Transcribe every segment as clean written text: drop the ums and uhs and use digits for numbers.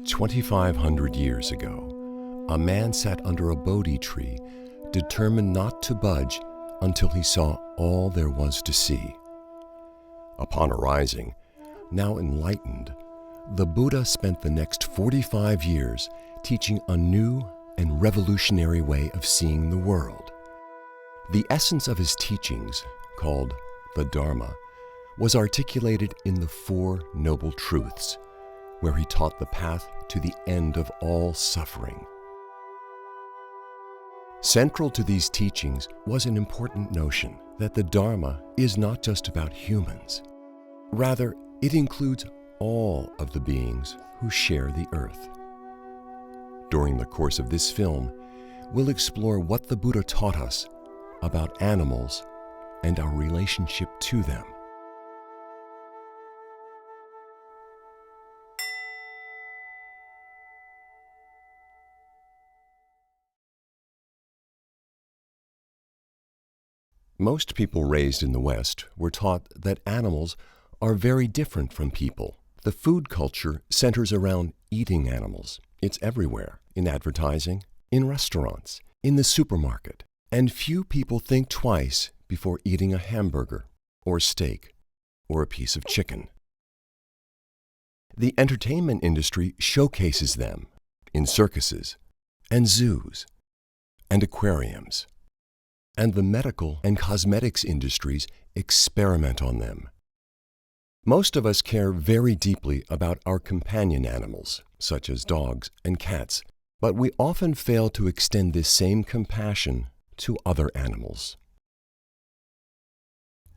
2,500 years ago, a man sat under a Bodhi tree, determined not to budge until he saw all there was to see. Upon arising, now enlightened, the Buddha spent the next 45 years teaching a new and revolutionary way of seeing the world. The essence of his teachings, called the Dharma, was articulated in the Four Noble Truths, where he taught the path to the end of all suffering. Central to these teachings was an important notion that the Dharma is not just about humans. Rather, it includes all of the beings who share the earth. During the course of this film, we'll explore what the Buddha taught us about animals and our relationship to them. Most people raised in the West were taught that animals are very different from people. The food culture centers around eating animals. It's everywhere, in advertising, in restaurants, in the supermarket. And few people think twice before eating a hamburger, or steak, or a piece of chicken. The entertainment industry showcases them in circuses, and zoos, and aquariums. And the medical and cosmetics industries experiment on them. Most of us care very deeply about our companion animals, such as dogs and cats, but we often fail to extend this same compassion to other animals.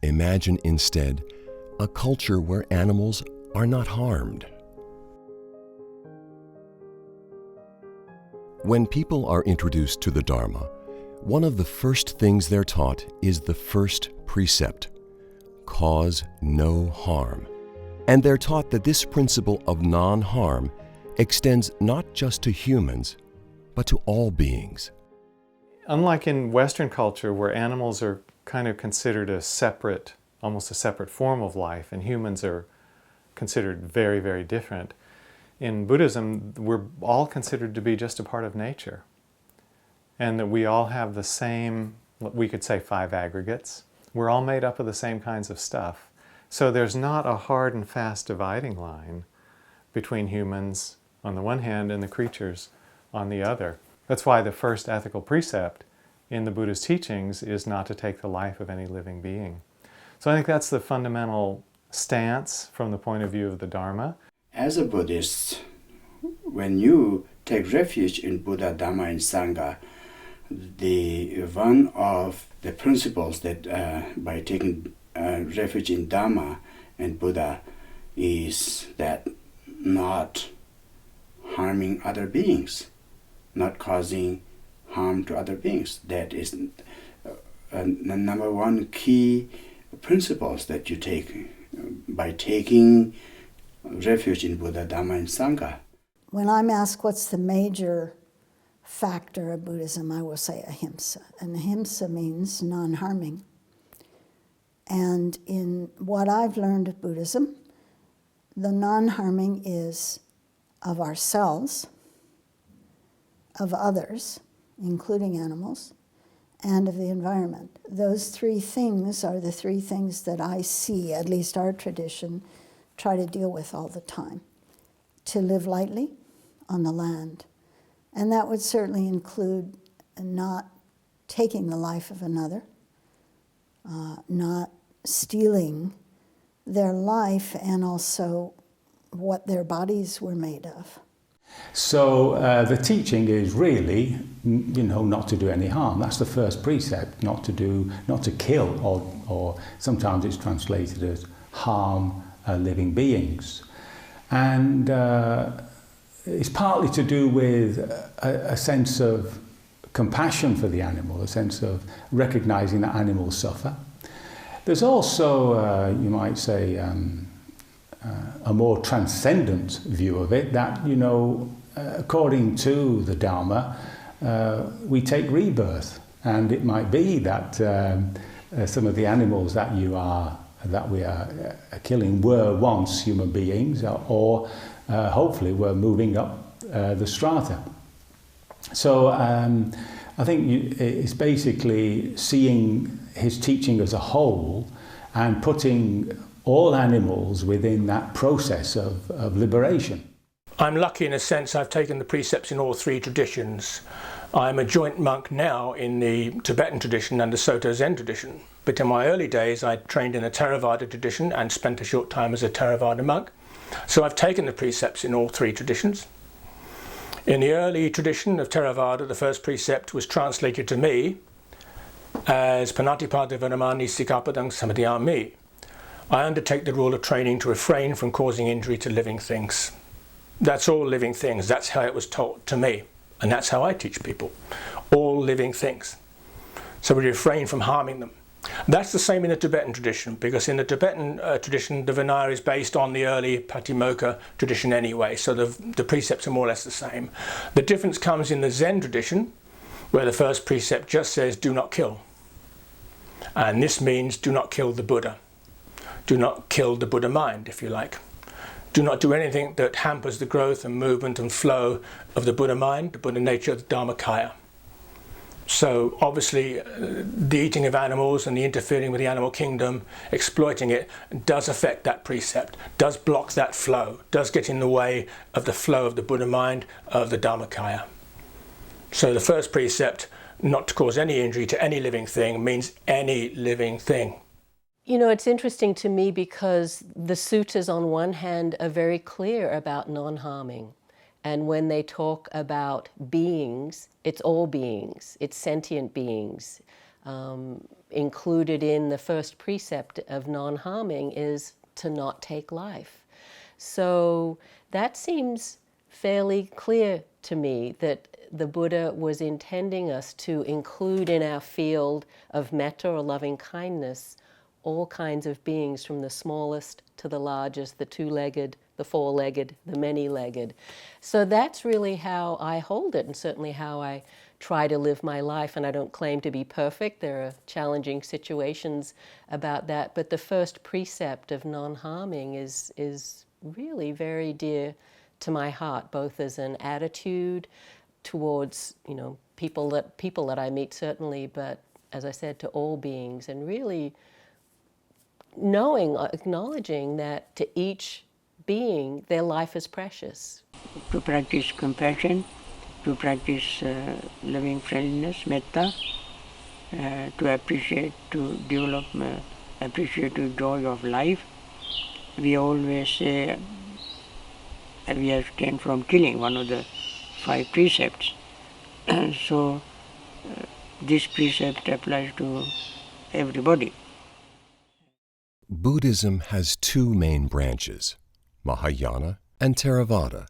Imagine instead a culture where animals are not harmed. When people are introduced to the Dharma, one of the first things they're taught is the first precept: cause no harm. And they're taught that this principle of non-harm extends not just to humans, but to all beings. Unlike in Western culture, where animals are kind of considered a separate, almost a separate form of life, and humans are considered very, very different, in Buddhism, we're all considered to be just a part of nature. And that we all have the same, we could say 5 aggregates. We're all made up of the same kinds of stuff. So there's not a hard and fast dividing line between humans on the one hand and the creatures on the other. That's why the first ethical precept in the Buddha's teachings is not to take the life of any living being. So I think that's the fundamental stance from the point of view of the Dharma. As a Buddhist, when you take refuge in Buddha, Dhamma, and Sangha, one of the principles that by taking refuge in Dhamma and Buddha is that not harming other beings, not causing harm to other beings. That is the number one key principles that you take by taking refuge in Buddha, Dhamma, and Sangha. When I'm asked what's the major factor of Buddhism, I will say ahimsa. And ahimsa means non-harming. And in what I've learned of Buddhism, the non-harming is of ourselves, of others, including animals, and of the environment. Those 3 things are the 3 things that I see, at least our tradition, try to deal with all the time. To live lightly on the land. And that would certainly include not taking the life of another, not stealing their life, and also what their bodies were made of. So the teaching is really, not to do any harm. That's the first precept, not to kill, or sometimes it's translated as harm living beings. And it's partly to do with a sense of compassion for the animal, a sense of recognizing that animals suffer. There's also, you might say, a more transcendent view of it, that, according to the Dharma, we take rebirth. And it might be that some of the animals that we are killing were once human beings, or hopefully we're moving up the strata. So I think it's basically seeing his teaching as a whole and putting all animals within that process of liberation. I'm lucky in a sense I've taken the precepts in all three traditions. I'm a joint monk now in the Tibetan tradition and the Soto Zen tradition, but in my early days I trained in a Theravada tradition and spent a short time as a Theravada monk. So I've taken the precepts in all three traditions. In the early tradition of Theravada, the first precept was translated to me as Panatipada Varamani Sikapadang Samadhyami. I undertake the rule of training to refrain from causing injury to living things. That's all living things. That's how it was taught to me. And that's how I teach people. All living things. So we refrain from harming them. That's the same in the Tibetan tradition, because in the Tibetan tradition, the Vinaya is based on the early Patimokkha tradition anyway, so the precepts are more or less the same. The difference comes in the Zen tradition, where the first precept just says, do not kill. And this means do not kill the Buddha. Do not kill the Buddha mind, if you like. Do not do anything that hampers the growth and movement and flow of the Buddha mind, the Buddha nature, the Dharmakaya. So obviously the eating of animals and the interfering with the animal kingdom, exploiting it, does affect that precept, does block that flow, does get in the way of the flow of the Buddha mind, of the Dharmakaya. So the first precept, not to cause any injury to any living thing, means any living thing. You know, it's interesting to me because the suttas on one hand are very clear about non-harming. And when they talk about beings, it's all beings, it's sentient beings. Included in the first precept of non-harming is to not take life. So that seems fairly clear to me that the Buddha was intending us to include in our field of metta or loving kindness all kinds of beings, from the smallest to the largest, the two-legged, the four-legged, the many-legged. So that's really how I hold it, and certainly how I try to live my life. And I don't claim to be perfect. There are challenging situations about that. But the first precept of non-harming is really very dear to my heart, both as an attitude towards, you know, people that I meet, certainly, but as I said, to all beings, and really acknowledging that to each being, their life is precious. To practice compassion, to practice loving friendliness, metta, to appreciate, to develop appreciative joy of life. We always say we abstain from killing, one of the 5 precepts. So this precept applies to everybody. Buddhism has 2 main branches, Mahayana and Theravada.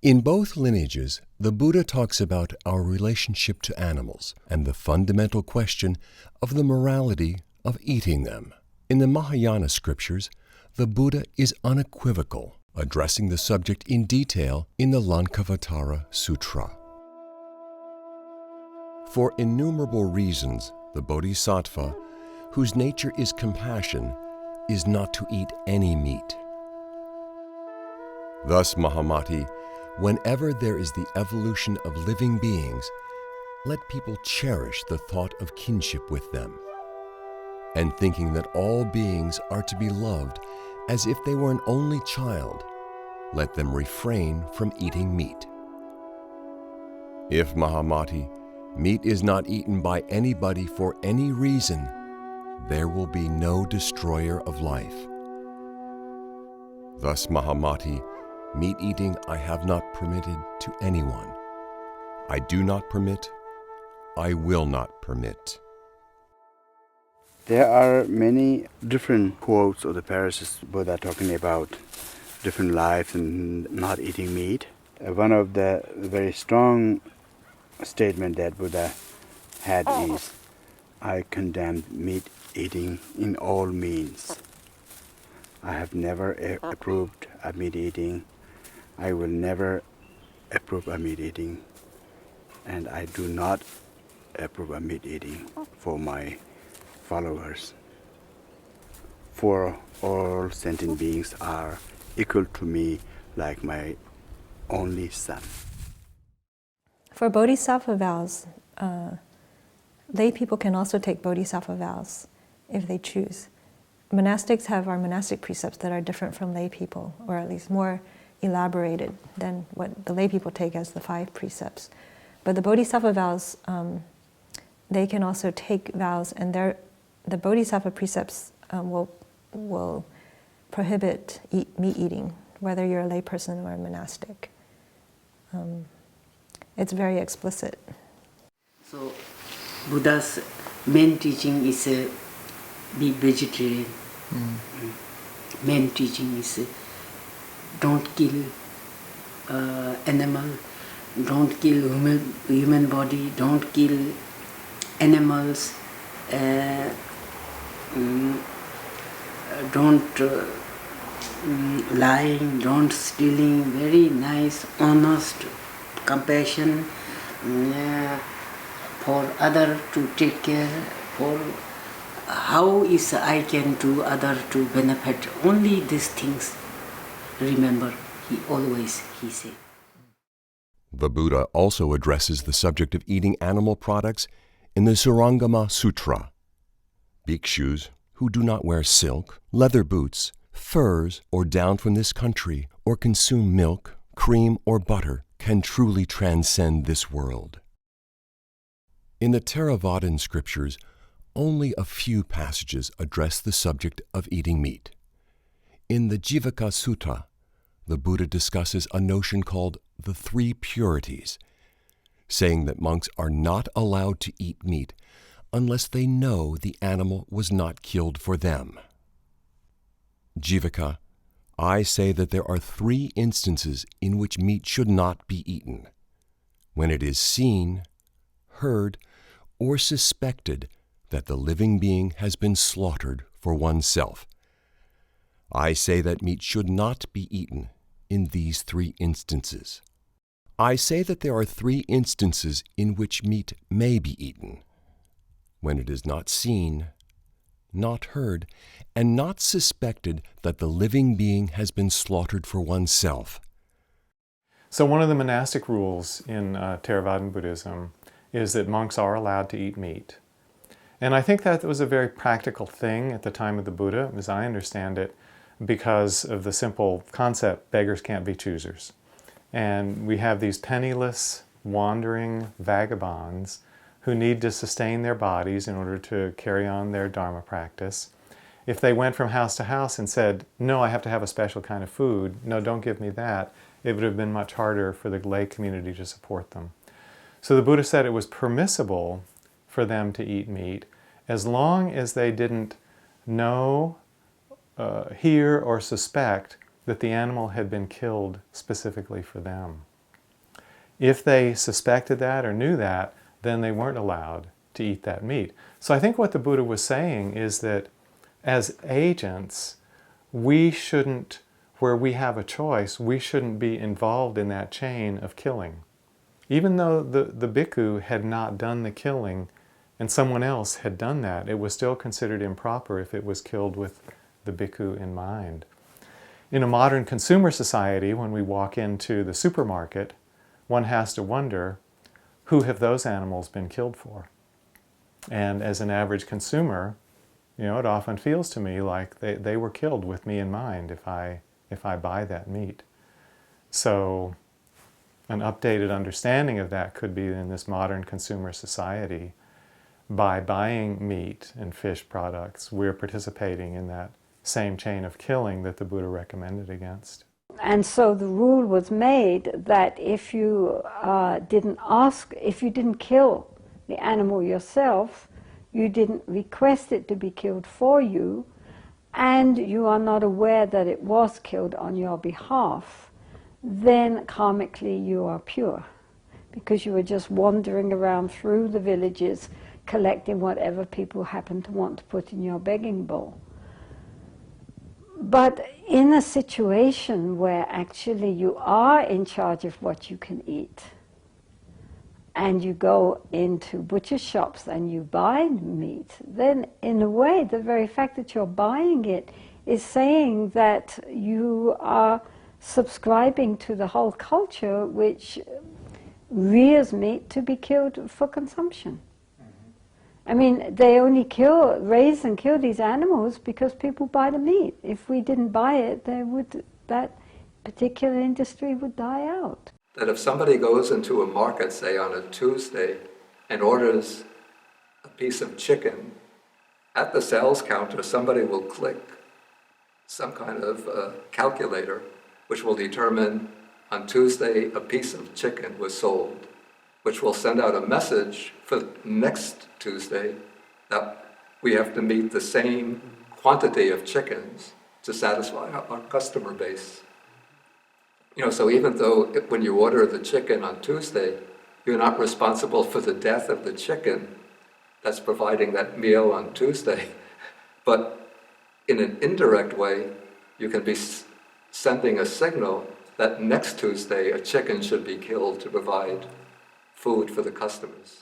In both lineages, the Buddha talks about our relationship to animals and the fundamental question of the morality of eating them. In the Mahayana scriptures, the Buddha is unequivocal, addressing the subject in detail in the Lankavatara Sutra. For innumerable reasons, the Bodhisattva, whose nature is compassion, is not to eat any meat. Thus, Mahamati, whenever there is the evolution of living beings, let people cherish the thought of kinship with them, and thinking that all beings are to be loved as if they were an only child, let them refrain from eating meat. If, Mahamati, meat is not eaten by anybody for any reason, there will be no destroyer of life. Thus, Mahamati, meat eating I have not permitted to anyone. I do not permit, I will not permit. There are many different quotes of the Parasist Buddha talking about different lives and not eating meat. One of the very strong statement that Buddha had is, I condemn meat eating in all means. I have never approved of meat eating. I will never approve of meat eating. And I do not approve of meat eating for my followers. For all sentient beings are equal to me, like my only son. For bodhisattva vows, lay people can also take bodhisattva vows if they choose. Monastics have our monastic precepts that are different from lay people, or at least more elaborated than what the lay people take as the 5 precepts. But the bodhisattva vows, they can also take vows, and the bodhisattva precepts will prohibit meat eating, whether you're a lay person or a monastic. It's very explicit. So Buddha's main teaching is be vegetarian. Main teaching is don't kill animal, don't kill human body, don't kill animals, don't lying, don't stealing, very nice, honest, compassion for other to take care, for how is I can do other to benefit. Only these things remember, he said. The Buddha also addresses the subject of eating animal products in the Surangama Sutra. Bhikshus who do not wear silk, leather boots, furs, or down from this country, or consume milk, cream, or butter, can truly transcend this world. In the Theravadan scriptures, only a few passages address the subject of eating meat. In the Jivaka Sutta, the Buddha discusses a notion called the 3 purities, saying that monks are not allowed to eat meat unless they know the animal was not killed for them. Jivaka, I say that there are 3 instances in which meat should not be eaten: when it is seen, heard, or suspected that the living being has been slaughtered for oneself. I say that meat should not be eaten in these 3 instances. I say that there are 3 instances in which meat may be eaten: when it is not seen, not heard, and not suspected that the living being has been slaughtered for oneself. So one of the monastic rules in Theravadan Buddhism is that monks are allowed to eat meat. And I think that was a very practical thing at the time of the Buddha, as I understand it, because of the simple concept, beggars can't be choosers. And we have these penniless, wandering vagabonds who need to sustain their bodies in order to carry on their Dharma practice. If they went from house to house and said, no, I have to have a special kind of food, no, don't give me that, it would have been much harder for the lay community to support them. So the Buddha said it was permissible for them to eat meat as long as they didn't know, hear, or suspect that the animal had been killed specifically for them. If they suspected that or knew that, then they weren't allowed to eat that meat. So I think what the Buddha was saying is that as agents, we shouldn't, where we have a choice, we shouldn't be involved in that chain of killing. Even though the bhikkhu had not done the killing and someone else had done that, it was still considered improper if it was killed with the bhikkhu in mind. In a modern consumer society, when we walk into the supermarket, one has to wonder, who have those animals been killed for? And as an average consumer, it often feels to me like they were killed with me in mind if I buy that meat. So an updated understanding of that could be in this modern consumer society. By buying meat and fish products, we're participating in that same chain of killing that the Buddha recommended against. And so the rule was made that if you if you didn't kill the animal yourself, you didn't request it to be killed for you, and you are not aware that it was killed on your behalf, then karmically you are pure, because you were just wandering around through the villages collecting whatever people happen to want to put in your begging bowl. But in a situation where actually you are in charge of what you can eat, and you go into butcher shops and you buy meat, then in a way the very fact that you're buying it is saying that you are subscribing to the whole culture which rears meat to be killed for consumption. I mean, they only raise and kill these animals because people buy the meat. If we didn't buy it, that particular industry would die out. That if somebody goes into a market, say on a Tuesday, and orders a piece of chicken, at the sales counter somebody will click some kind of calculator which will determine on Tuesday a piece of chicken was sold, which will send out a message for next Tuesday that we have to meet the same quantity of chickens to satisfy our customer base. You know, so even though when you order the chicken on Tuesday, you're not responsible for the death of the chicken that's providing that meal on Tuesday, but in an indirect way, you can be sending a signal that next Tuesday a chicken should be killed to provide food for the customers.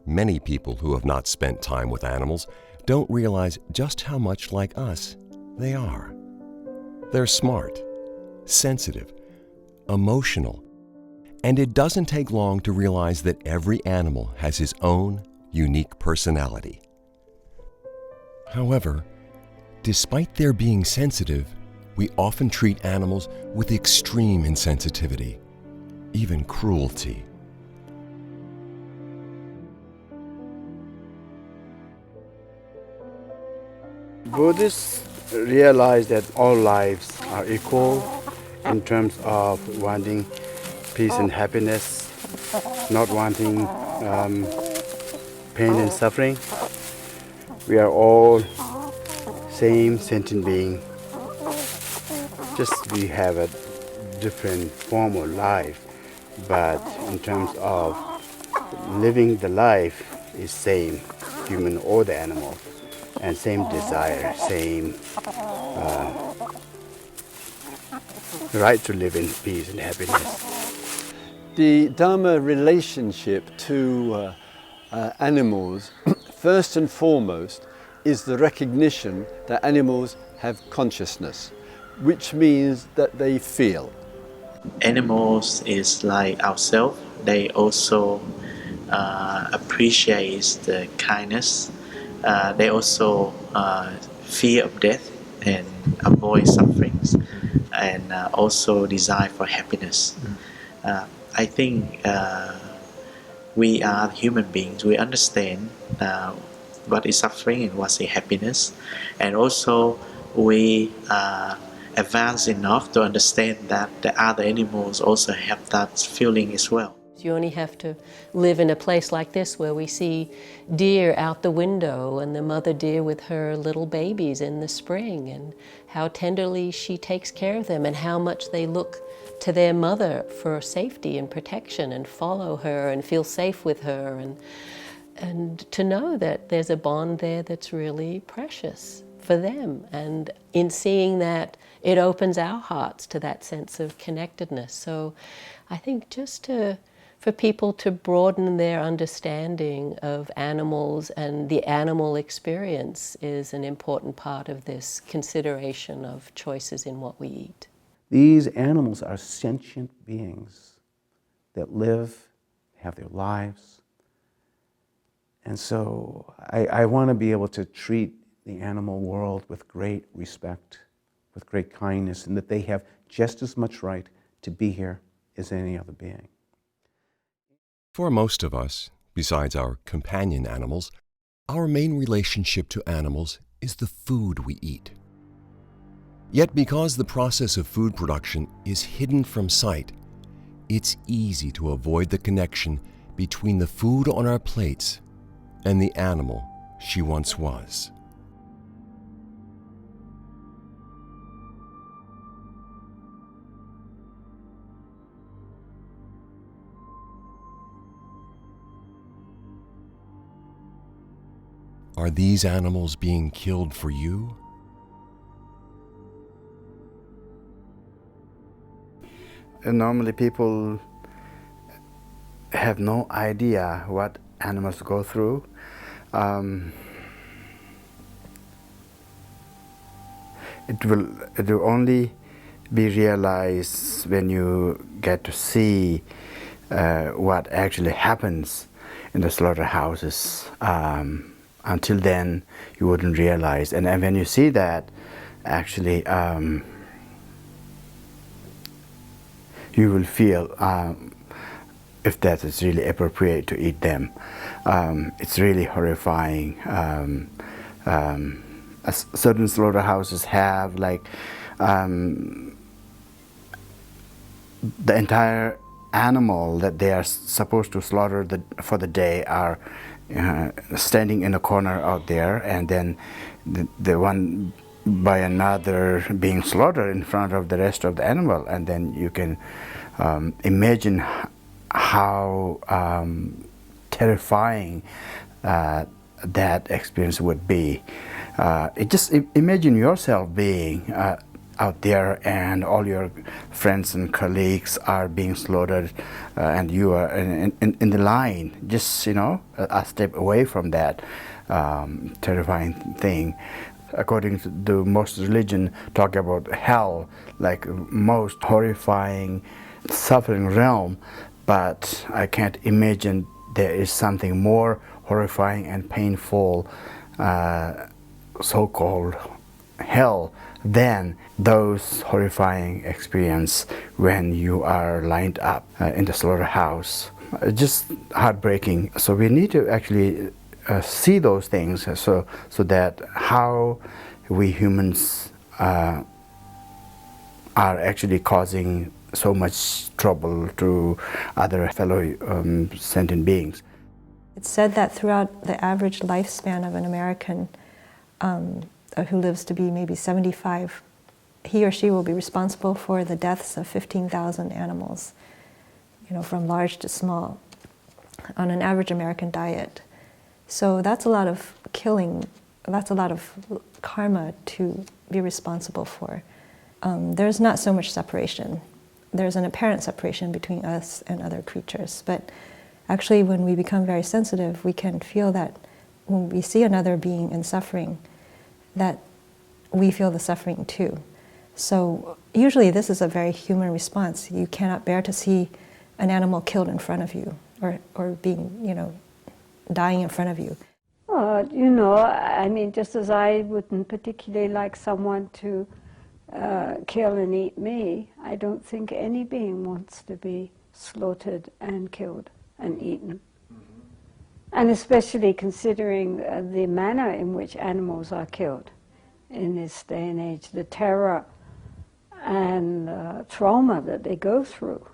Many people who have not spent time with animals don't realize just how much like us they are. They're smart, sensitive, emotional, and it doesn't take long to realize that every animal has his own unique personality. However, despite their being sensitive, we often treat animals with extreme insensitivity, even cruelty. Buddhists realize that all lives are equal in terms of wanting peace and happiness, not wanting pain and suffering. We are all same sentient being. Just we have a different form of life, but in terms of living the life is same, human or the animal, and same desire, same right to live in peace and happiness. The Dharma relationship to animals, first and foremost, is the recognition that animals have consciousness, which means that they feel. Animals is like ourselves. They also appreciate the kindness. They also fear of death and avoid sufferings, and also desire for happiness. I think we are human beings. We understand what is suffering and what is happiness, and also we advanced enough to understand that the other animals also have that feeling as well. You only have to live in a place like this where we see deer out the window and the mother deer with her little babies in the spring, and how tenderly she takes care of them and how much they look to their mother for safety and protection and follow her and feel safe with her, and to know that there's a bond there that's really precious for them. And in seeing that, it opens our hearts to that sense of connectedness. So I think just for people to broaden their understanding of animals and the animal experience is an important part of this consideration of choices in what we eat. These animals are sentient beings that live, have their lives. And so I want to be able to treat the animal world with great respect, with great kindness, and that they have just as much right to be here as any other being. For most of us, besides our companion animals, our main relationship to animals is the food we eat. Yet because the process of food production is hidden from sight, it's easy to avoid the connection between the food on our plates and the animal she once was. Are these animals being killed for you? And normally people have no idea what animals go through. it will only be realized when you get to see what actually happens in the slaughterhouses. Until then, you wouldn't realize. And when you see that, actually, you will feel if that is really appropriate to eat them. It's really horrifying. Certain slaughterhouses have like the entire animal that they are supposed to slaughter for the day are standing in a corner out there, and then the one by another being slaughtered in front of the rest of the animal. And then you can imagine how terrifying that experience would be. Imagine yourself being out there and all your friends and colleagues are being slaughtered and you are in the line, just a step away from that terrifying thing. According to most religion, talk about hell like most horrifying suffering realm, but I can't imagine there is something more horrifying and painful, so-called hell, than those horrifying experience when you are lined up in the slaughterhouse. Just heartbreaking. So we need to actually see those things so that how we humans are actually causing so much trouble to other fellow sentient beings. It's said that throughout the average lifespan of an American who lives to be maybe 75, he or she will be responsible for the deaths of 15,000 animals, from large to small, on an average American diet. So that's a lot of killing, that's a lot of karma to be responsible for. There's not so much separation. There's an apparent separation between us and other creatures, but actually when we become very sensitive, we can feel that when we see another being in suffering, that we feel the suffering too. So usually this is a very human response. You cannot bear to see an animal killed in front of you or being, dying in front of you. Well, just as I wouldn't particularly like someone to kill and eat me, I don't think any being wants to be slaughtered and killed and eaten. And especially considering the manner in which animals are killed in this day and age, the terror and trauma that they go through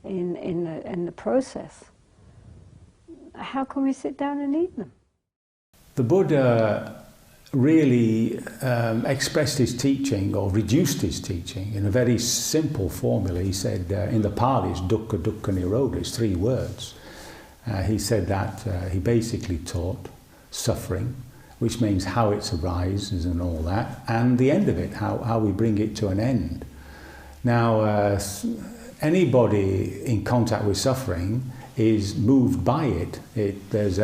in the process. How can we sit down and eat them? The Buddha really expressed his teaching, or reduced his teaching, in a very simple formula. He said, in the Pali, it's dukkha, dukkha, nirodha, it's 3 words. He said that he basically taught suffering, which means how it arises and all that, and the end of it, how we bring it to an end. Now, anybody in contact with suffering is moved by it. There's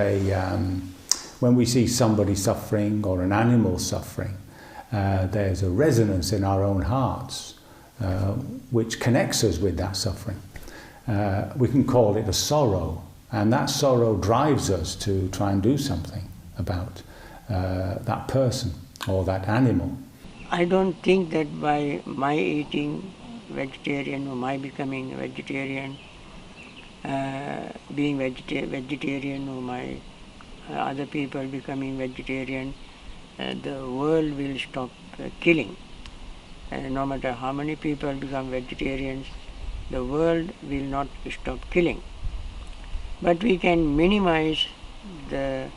when we see somebody suffering or an animal suffering, there's a resonance in our own hearts which connects us with that suffering. We can call it a sorrow, and that sorrow drives us to try and do something about that person or that animal. I don't think that by my eating vegetarian or my becoming a vegetarian, being vegetarian or my other people becoming vegetarian, the world will stop killing. No matter how many people become vegetarians, the world will not stop killing. But we can minimize the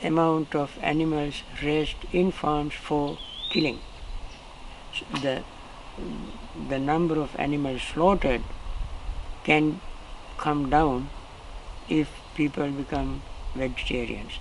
amount of animals raised in farms for killing. The number of animals slaughtered can come down if people become vegetarians.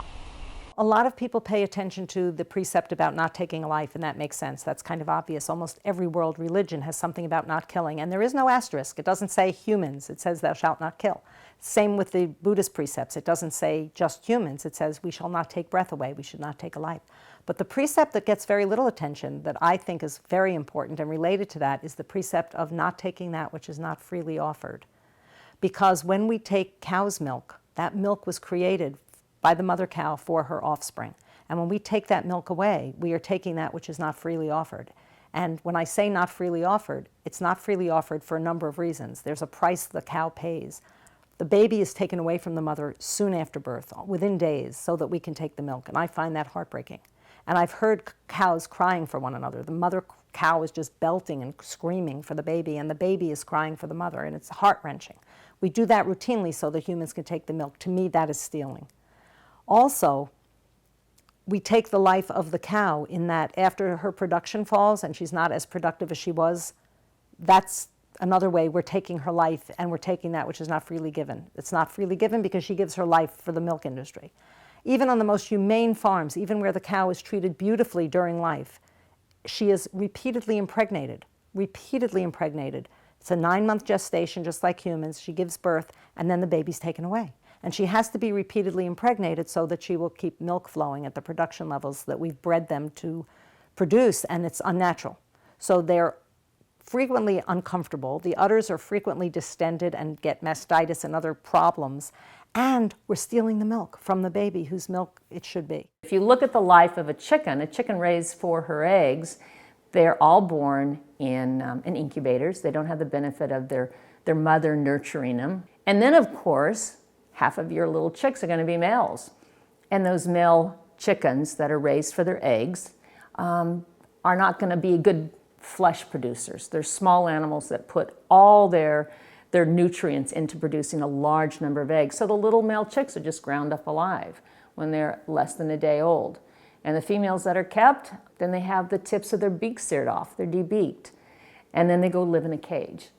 A lot of people pay attention to the precept about not taking a life, and that makes sense. That's kind of obvious. Almost every world religion has something about not killing, and there is no asterisk. It doesn't say humans. It says thou shalt not kill. Same with the Buddhist precepts. It doesn't say just humans. It says we shall not take breath away. We should not take a life. But the precept that gets very little attention, that I think is very important and related to that, is the precept of not taking that which is not freely offered. Because when we take cow's milk, that milk was created by the mother cow for her offspring. And when we take that milk away, we are taking that which is not freely offered. And when I say not freely offered, it's not freely offered for a number of reasons. There's a price the cow pays. The baby is taken away from the mother soon after birth, within days, so that we can take the milk. And I find that heartbreaking. And I've heard cows crying for one another. The mother cow is just belting and screaming for the baby, and the baby is crying for the mother, and it's heart-wrenching. We do that routinely so that humans can take the milk. To me, that is stealing. Also, we take the life of the cow in that after her production falls and she's not as productive as she was, that's another way we're taking her life, and we're taking that which is not freely given. It's not freely given because she gives her life for the milk industry. Even on the most humane farms, even where the cow is treated beautifully during life, she is repeatedly impregnated, repeatedly impregnated. It's a 9-month gestation, just like humans. She gives birth, and then the baby's taken away. And she has to be repeatedly impregnated so that she will keep milk flowing at the production levels that we've bred them to produce, and it's unnatural. So they're frequently uncomfortable. The udders are frequently distended and get mastitis and other problems. And we're stealing the milk from the baby whose milk it should be. If you look at the life of a chicken raised for her eggs, they're all born in incubators. They don't have the benefit of their mother nurturing them. And then, of course, half of your little chicks are going to be males. And those male chickens that are raised for their eggs are not going to be good flesh producers. They're small animals that put all their nutrients into producing a large number of eggs. So the little male chicks are just ground up alive when they're less than a day old. And the females that are kept, then they have the tips of their beaks seared off. They're debeaked. And then they go live in a cage.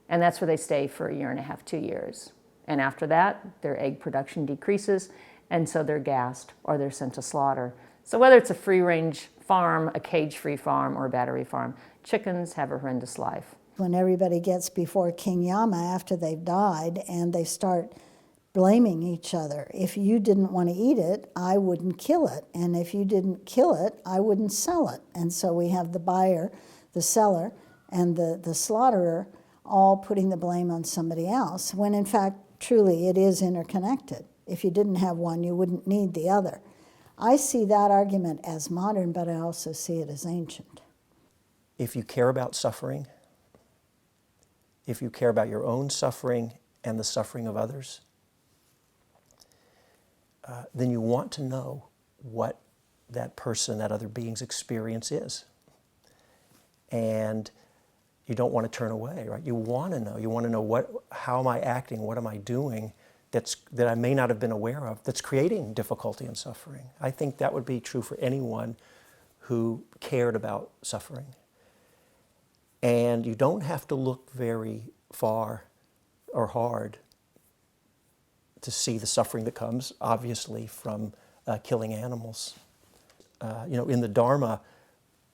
And that's where they stay for 1.5 years, 2 years. And after that, their egg production decreases, and so they're gassed or they're sent to slaughter. So whether it's a free-range farm, a cage-free farm, or a battery farm, chickens have a horrendous life. When everybody gets before King Yama after they've died and they start blaming each other. If you didn't want to eat it, I wouldn't kill it. And if you didn't kill it, I wouldn't sell it. And so we have the buyer, the seller, and the slaughterer all putting the blame on somebody else, when in fact, truly, it is interconnected. If you didn't have one, you wouldn't need the other. I see that argument as modern, but I also see it as ancient. If you care about suffering, if you care about your own suffering and the suffering of others, then you want to know what that person, that other being's experience is. And you don't want to turn away, right? You want to know. You want to know how am I acting? What am I doing that I may not have been aware of that's creating difficulty and suffering? I think that would be true for anyone who cared about suffering. And you don't have to look very far or hard to see the suffering that comes, obviously, from killing animals. In the Dharma,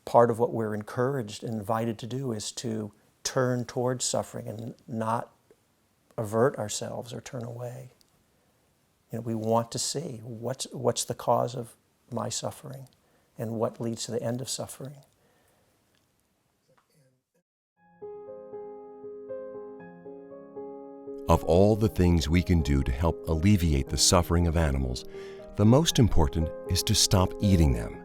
part of what we're encouraged and invited to do is to turn towards suffering and not avert ourselves or turn away. We want to see what's the cause of my suffering and what leads to the end of suffering. Of all the things we can do to help alleviate the suffering of animals, the most important is to stop eating them.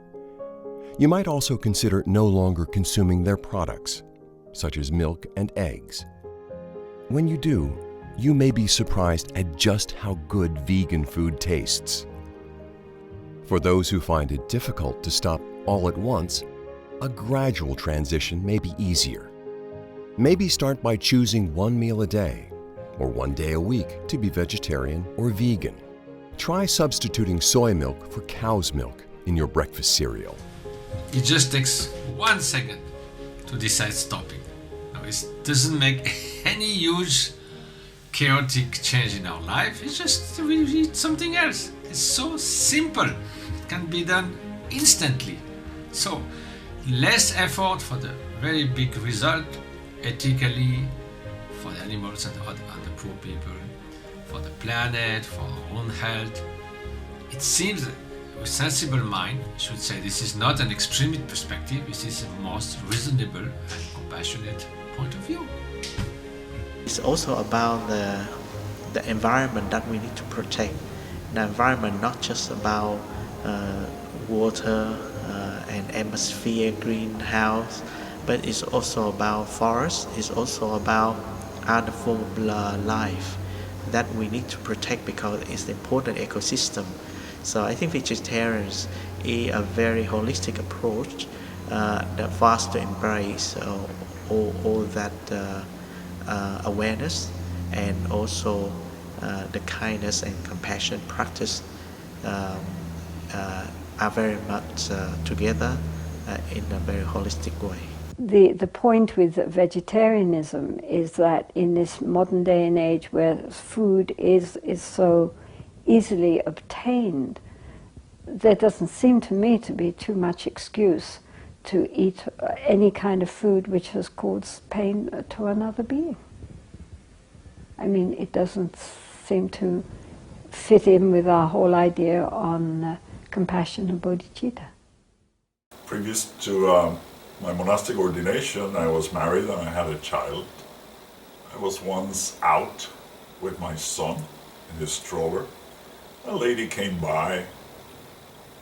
You might also consider no longer consuming their products, such as milk and eggs. When you do, you may be surprised at just how good vegan food tastes. For those who find it difficult to stop all at once, a gradual transition may be easier. Maybe start by choosing one meal a day or one day a week to be vegetarian or vegan. Try substituting soy milk for cow's milk in your breakfast cereal. It just takes 1 second to decide stopping. Now, it doesn't make any huge chaotic change in our life. It's just we eat something else. It's so simple. It can be done instantly. So less effort for the very big result, ethically, for the animals and the poor people, for the planet, for our own health. It seems a sensible mind should say this is not an extremist perspective, this is a most reasonable and compassionate point of view. It's also about the environment that we need to protect. The environment not just about water and atmosphere, greenhouse, but it's also about forest, it's also about other form of life that we need to protect because it's an important ecosystem. So I think vegetarians is a very holistic approach that for us to embrace all that awareness and also the kindness and compassion practice are very much together in a very holistic way. The point with vegetarianism is that in this modern day and age where food is so easily obtained, there doesn't seem to me to be too much excuse to eat any kind of food which has caused pain to another being. I mean, it doesn't seem to fit in with our whole idea on compassion and bodhicitta. Previous to my monastic ordination, I was married and I had a child. I was once out with my son in his stroller. A lady came by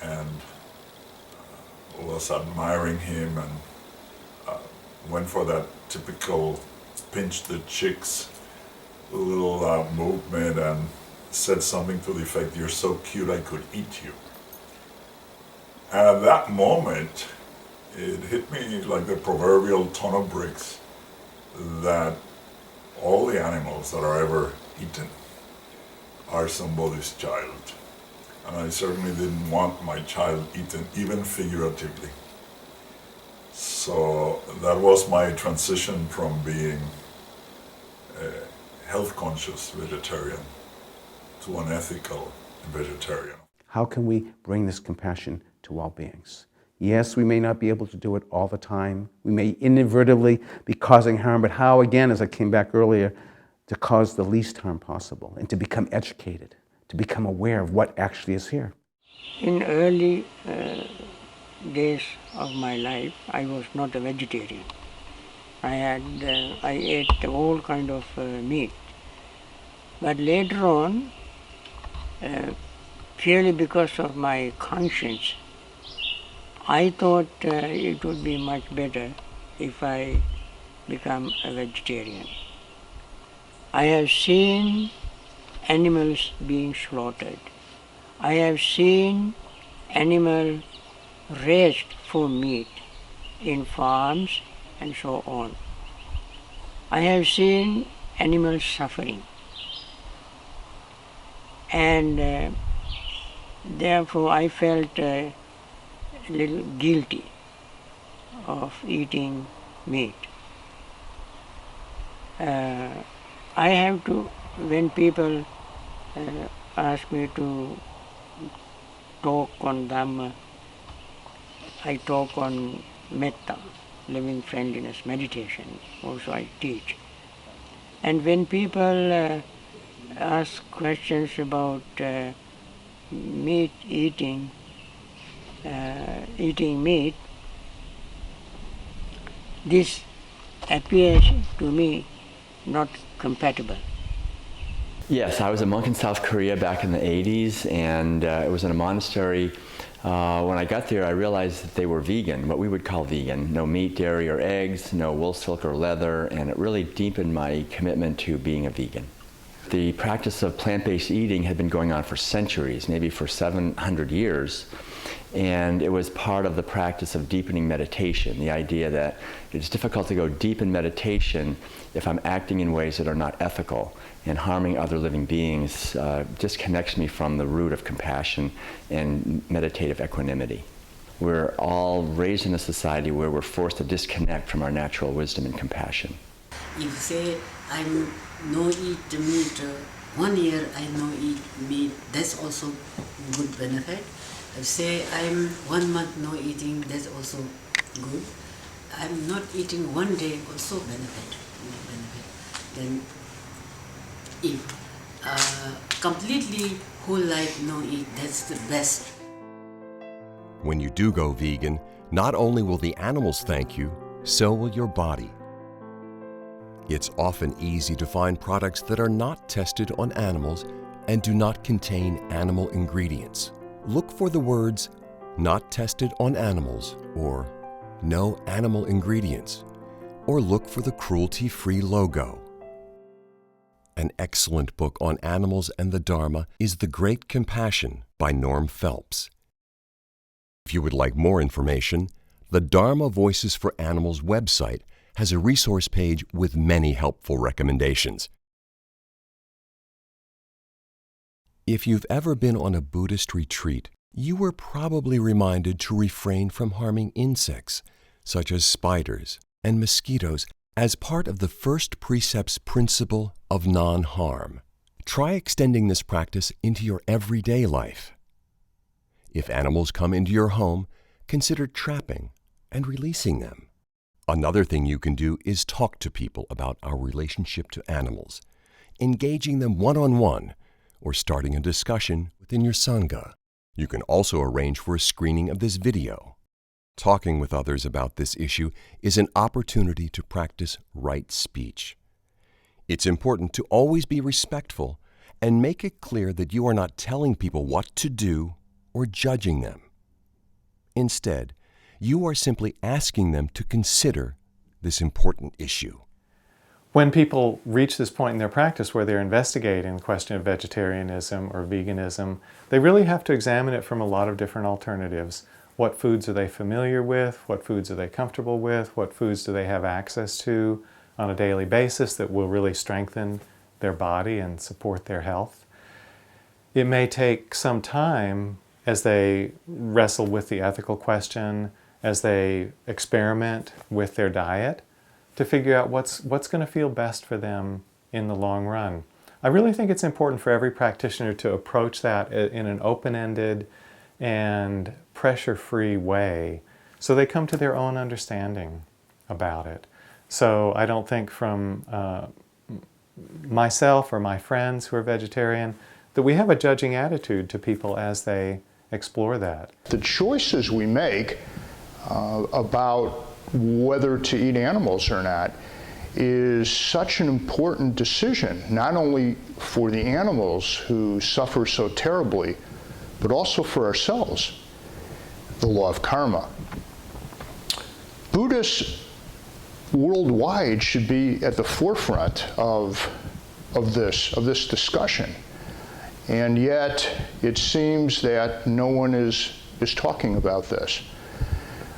and was admiring him and went for that typical pinch the chicks little movement and said something to the effect, "You're so cute I could eat you." And at that moment, it hit me like the proverbial ton of bricks that all the animals that are ever eaten are somebody's child. And I certainly didn't want my child eaten, even figuratively. So that was my transition from being a health-conscious vegetarian to an ethical vegetarian. How can we bring this compassion to all beings? Yes, we may not be able to do it all the time. We may inadvertently be causing harm, but how, again, as I came back earlier, to cause the least harm possible and to become educated, to become aware of what actually is here. In early days of my life, I was not a vegetarian. I ate all kind of meat. But later on, purely because of my conscience, I thought it would be much better if I become a vegetarian. I have seen animals being slaughtered. I have seen animals raised for meat in farms and so on. I have seen animals suffering. And therefore I felt a little guilty of eating meat. I have to, when people ask me to talk on Dhamma, I talk on metta, living friendliness, meditation, also I teach. And when people ask questions about meat eating meat, this appears to me not compatible. Yes, I was a monk in South Korea back in the 80s, and it was in a monastery. When I got there, I realized that they were vegan, what we would call vegan. No meat, dairy, or eggs, no wool, silk, or leather, and it really deepened my commitment to being a vegan. The practice of plant-based eating had been going on for centuries, maybe for 700 years, and it was part of the practice of deepening meditation, the idea that it's difficult to go deep in meditation if I'm acting in ways that are not ethical, and harming other living beings disconnects me from the root of compassion and meditative equanimity. We're all raised in a society where we're forced to disconnect from our natural wisdom and compassion. If say I'm no eat meat, 1 year I no eat meat, that's also good benefit. If say I'm 1 month no eating, that's also good. I'm not eating 1 day, also benefit. Then if completely whole life no eat, that's the best. When you do go vegan, not only will the animals thank you, so will your body. It's often easy to find products that are not tested on animals and do not contain animal ingredients. Look for the words, "not tested on animals," or "no animal ingredients," or look for the cruelty-free logo. An excellent book on animals and the Dharma is The Great Compassion by Norm Phelps. If you would like more information, the Dharma Voices for Animals website has a resource page with many helpful recommendations. If you've ever been on a Buddhist retreat, you were probably reminded to refrain from harming insects, such as spiders and mosquitoes, as part of the first precept's principle of non-harm. Try extending this practice into your everyday life. If animals come into your home, consider trapping and releasing them. Another thing you can do is talk to people about our relationship to animals, engaging them one-on-one, or starting a discussion within your Sangha. You can also arrange for a screening of this video. Talking with others about this issue is an opportunity to practice right speech. It's important to always be respectful and make it clear that you are not telling people what to do or judging them. Instead, you are simply asking them to consider this important issue. When people reach this point in their practice where they're investigating the question of vegetarianism or veganism, they really have to examine it from a lot of different alternatives. What foods are they familiar with? What foods are they comfortable with? What foods do they have access to on a daily basis that will really strengthen their body and support their health? It may take some time as they wrestle with the ethical question, as they experiment with their diet, to figure out what's going to feel best for them in the long run. I really think it's important for every practitioner to approach that in an open-ended and pressure-free way so they come to their own understanding about it. So I don't think from myself or my friends who are vegetarian that we have a judging attitude to people as they explore that. The choices we make about whether to eat animals or not is such an important decision, not only for the animals who suffer so terribly, but also for ourselves. The law of karma. Buddhists worldwide should be at the forefront of this discussion. And yet, it seems that no one is talking about this.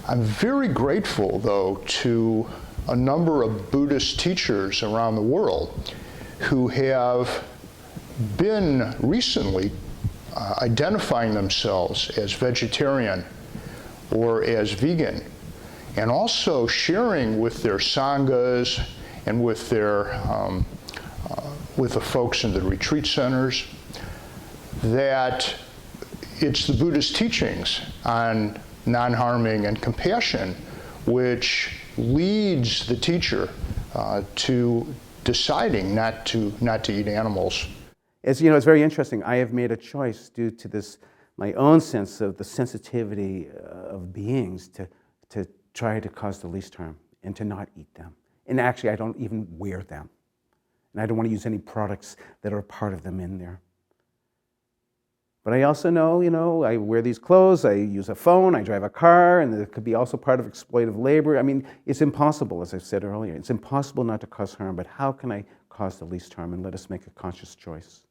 I'm very grateful, though, to a number of Buddhist teachers around the world who have been recently identifying themselves as vegetarian or as vegan, and also sharing with their sanghas and with the folks in the retreat centers that it's the Buddhist teachings on non-harming and compassion which leads the teacher to deciding not to eat animals. As you know, it's very interesting. I have made a choice due to this, my own sense of the sensitivity of beings to try to cause the least harm and to not eat them. And actually, I don't even wear them. And I don't want to use any products that are part of them in there. But I also know, I wear these clothes, I use a phone, I drive a car, and it could be also part of exploitative labor. I mean, it's impossible, as I said earlier. It's impossible not to cause harm, but how can I cause the least harm? And let us make a conscious choice.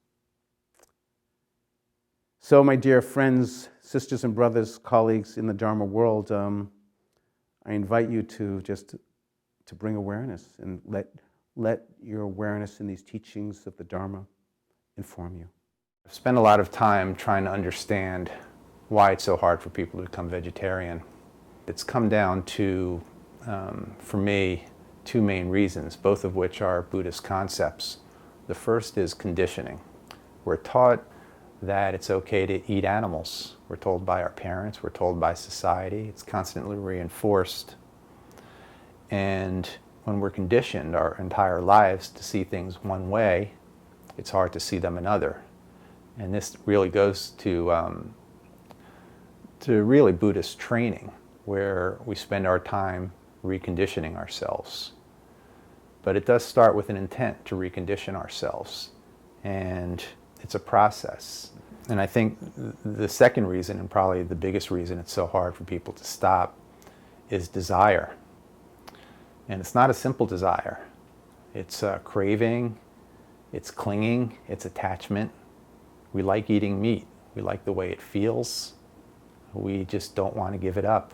So, my dear friends, sisters and brothers, colleagues in the Dharma world, I invite you to bring awareness and let your awareness in these teachings of the Dharma inform you. I've spent a lot of time trying to understand why it's so hard for people to become vegetarian. It's come down to, for me, two main reasons, both of which are Buddhist concepts. The first is conditioning. We're taught that it's okay to eat animals. We're told by our parents, we're told by society. It's constantly reinforced. And when we're conditioned our entire lives to see things one way, it's hard to see them another. And this really goes to to really Buddhist training, where we spend our time reconditioning ourselves. But it does start with an intent to recondition ourselves, and it's a process. And I think the second reason, and probably the biggest reason it's so hard for people to stop, is desire. And it's not a simple desire. It's a craving, it's clinging, it's attachment. We like eating meat. We like the way it feels. We just don't want to give it up.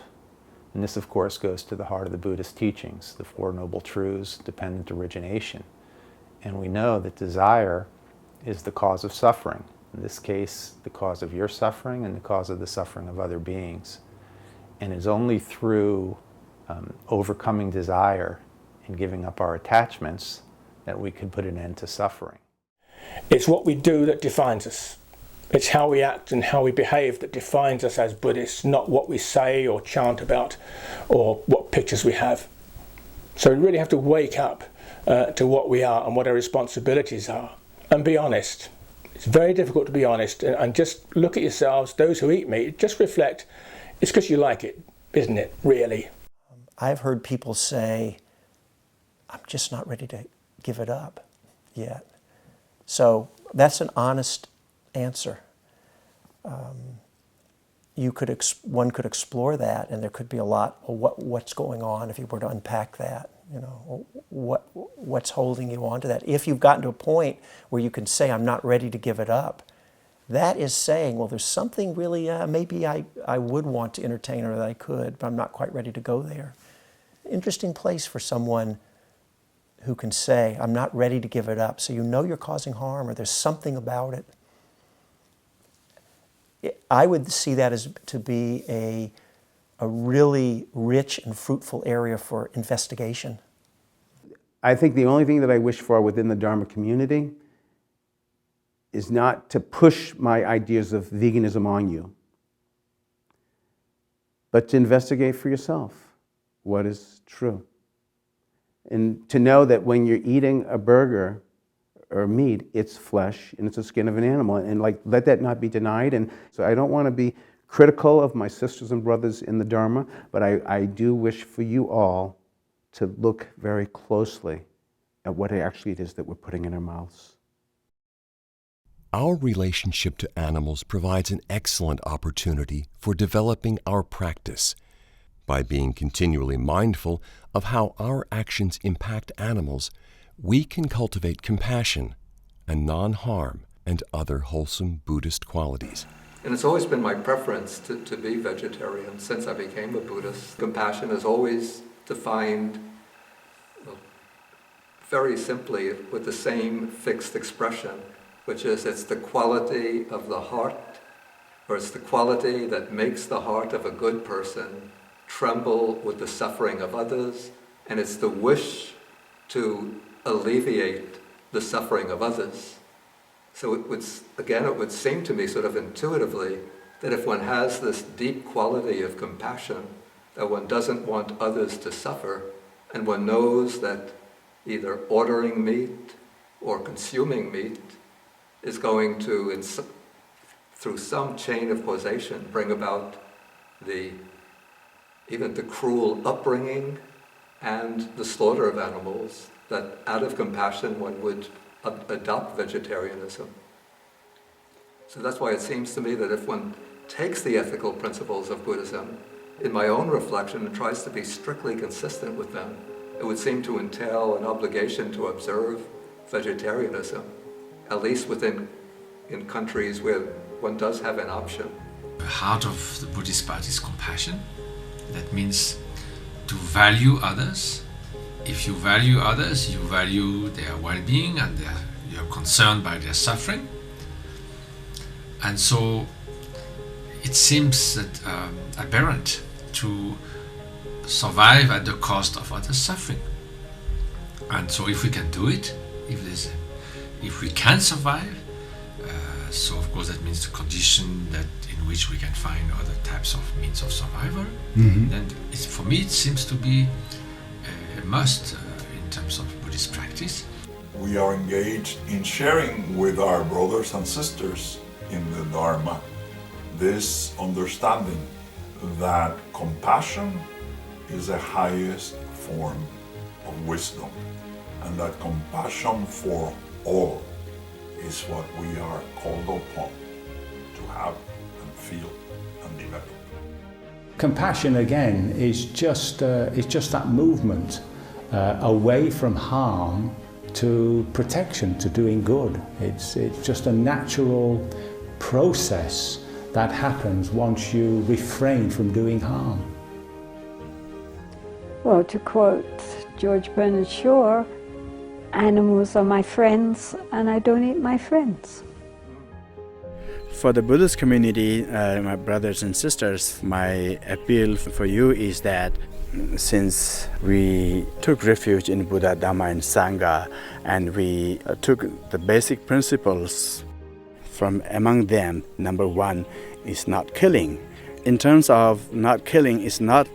And this, of course, goes to the heart of the Buddhist teachings, the Four Noble Truths, dependent origination. And we know that desire is the cause of suffering. In this case, the cause of your suffering and the cause of the suffering of other beings. And it's only through overcoming desire and giving up our attachments that we can put an end to suffering. It's what we do that defines us. It's how we act and how we behave that defines us as Buddhists, not what we say or chant about or what pictures we have. So we really have to wake up to what we are and what our responsibilities are and be honest. It's very difficult to be honest and just look at yourselves, those who eat meat, just reflect. It's because you like it, isn't it, really? I've heard people say, I'm just not ready to give it up yet. So that's an honest answer. One could explore that, and there could be a lot of what's going on if you were to unpack that. You know, what's holding you on to that? If you've gotten to a point where you can say, I'm not ready to give it up, that is saying, well, there's something really, maybe I would want to entertain or that I could, but I'm not quite ready to go there. Interesting place for someone who can say, I'm not ready to give it up. So you know you're causing harm or there's something about it. I would see that as to be a really rich and fruitful area for investigation. I think the only thing that I wish for within the Dharma community is not to push my ideas of veganism on you, but to investigate for yourself what is true. And to know that when you're eating a burger or meat, it's flesh and it's the skin of an animal, and let that not be denied. And so I don't want to be critical of my sisters and brothers in the Dharma, but I do wish for you all to look very closely at what actually it is that we're putting in our mouths. Our relationship to animals provides an excellent opportunity for developing our practice by being continually mindful of how our actions impact animals. We can cultivate compassion and non-harm and other wholesome Buddhist qualities. And it's always been my preference to be vegetarian since I became a Buddhist. Compassion is always defined very simply with the same fixed expression, which is it's the quality of the heart, or it's the quality that makes the heart of a good person tremble with the suffering of others, and it's the wish to alleviate the suffering of others. So it would seem to me sort of intuitively that if one has this deep quality of compassion, that one doesn't want others to suffer, and one knows that either ordering meat or consuming meat is going to, through some chain of causation, bring about even the cruel upbringing and the slaughter of animals, that out of compassion one would adopt vegetarianism. So that's why it seems to me that if one takes the ethical principles of Buddhism, in my own reflection, and tries to be strictly consistent with them, it would seem to entail an obligation to observe vegetarianism, at least in countries where one does have an option. The heart of the Buddhist path is compassion. That means to value others. If you value others, you value their well-being and you're concerned by their suffering. And so it seems that aberrant to survive at the cost of others' suffering. And so if we can do it, if we can survive, so of course that means the condition in which we can find other types of means of survival, then for me it seems to be a must in terms of Buddhist practice. We are engaged in sharing with our brothers and sisters in the Dharma this understanding that compassion is the highest form of wisdom, and that compassion for all is what we are called upon to have and feel and develop. Compassion, again, is just that movement away from harm to protection, to doing good. It's just a natural process that happens once you refrain from doing harm. Well, to quote George Bernard Shaw, animals are my friends and I don't eat my friends. For the Buddhist community, my brothers and sisters, my appeal for you is that since we took refuge in Buddha, Dhamma and Sangha, and we took the basic principles from among them, number one is not killing. In terms of not killing, it's not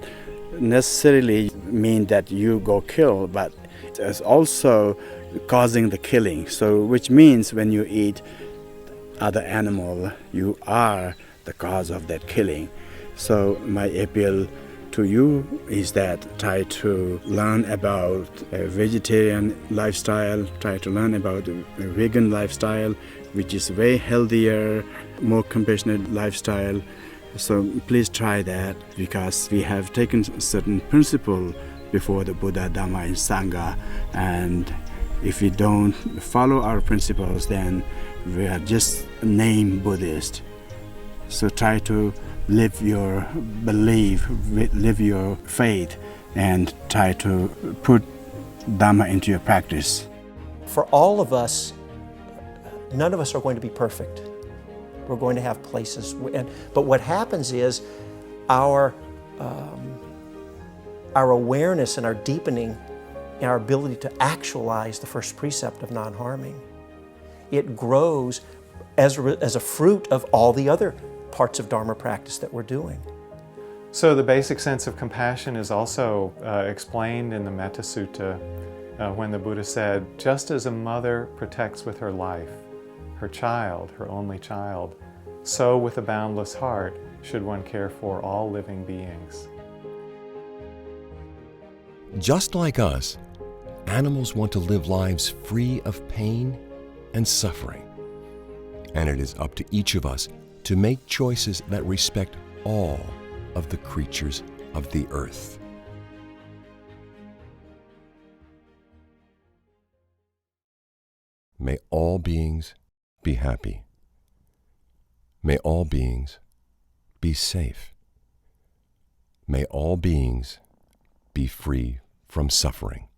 necessarily mean that you go kill, but it's also causing the killing. So which means when you eat other animal, you are the cause of that killing. So my appeal to you is that try to learn about a vegetarian lifestyle, try to learn about a vegan lifestyle, which is way healthier, more compassionate lifestyle. So please try that, because we have taken certain principle before the Buddha, Dhamma and Sangha, and if we don't follow our principles, then we are just named Buddhist. So try to live your belief, live your faith, and try to put Dhamma into your practice. For all of us, none of us are going to be perfect. We're going to have places, but what happens is our awareness and our deepening and our ability to actualize the first precept of non-harming, it grows as a fruit of all the other parts of Dharma practice that we're doing. So the basic sense of compassion is also explained in the Metta Sutta when the Buddha said, just as a mother protects with her life her child, her only child, so with a boundless heart should one care for all living beings. Just like us, animals want to live lives free of pain and suffering. And it is up to each of us to make choices that respect all of the creatures of the earth. May all beings be happy. May all beings be safe. May all beings be free from suffering.